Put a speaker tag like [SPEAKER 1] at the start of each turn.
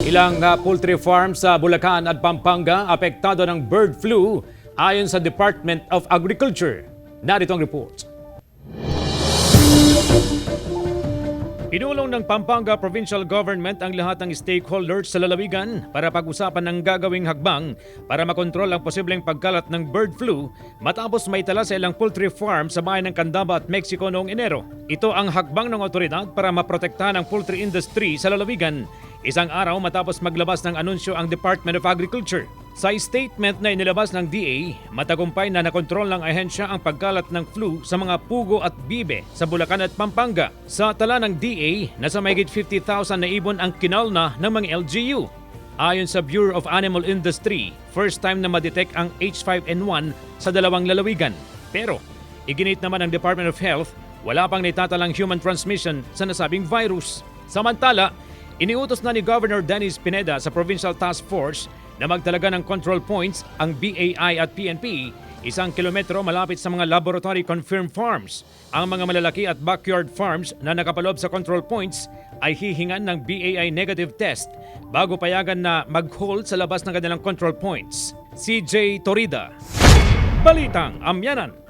[SPEAKER 1] Ilang poultry farms sa Bulacan at Pampanga apektado ng bird flu ayon sa Department of Agriculture. Narito ang report. Pinulong ng Pampanga Provincial Government ang lahat ng stakeholders sa lalawigan para pag-usapan ng gagawing hakbang para makontrol ang posibleng pagkalat ng bird flu matapos maitala sa ilang poultry farm sa bayan ng Candaba at Mexico noong Enero. Ito ang hakbang ng otoridad para maprotektahan ang poultry industry sa lalawigan, isang araw matapos maglabas ng anunsyo ang Department of Agriculture. Sa statement na inilabas ng DA, matagumpay na nakontrol ng ahensya ang pagkalat ng flu sa mga pugo at bibe sa Bulacan at Pampanga. Sa tala ng DA, nasa mahigit 50,000 na ibon ang kinalna ng mga LGU. Ayon sa Bureau of Animal Industry, first time na ma-detect ang H5N1 sa dalawang lalawigan. Pero, iginit naman ng Department of Health, wala pang naitatalang human transmission sa nasabing virus. Samantala, iniutos na ni Governor Dennis Pineda sa Provincial Task Force na magtalaga ng control points ang BAI at PNP 1 kilometro malapit sa mga laboratory-confirmed farms. Ang mga malalaki at backyard farms na nakapaloob sa control points ay hihingan ng BAI negative test bago payagan na mag-hold sa labas ng kanilang control points. CJ Torida, Balitang Amyanan.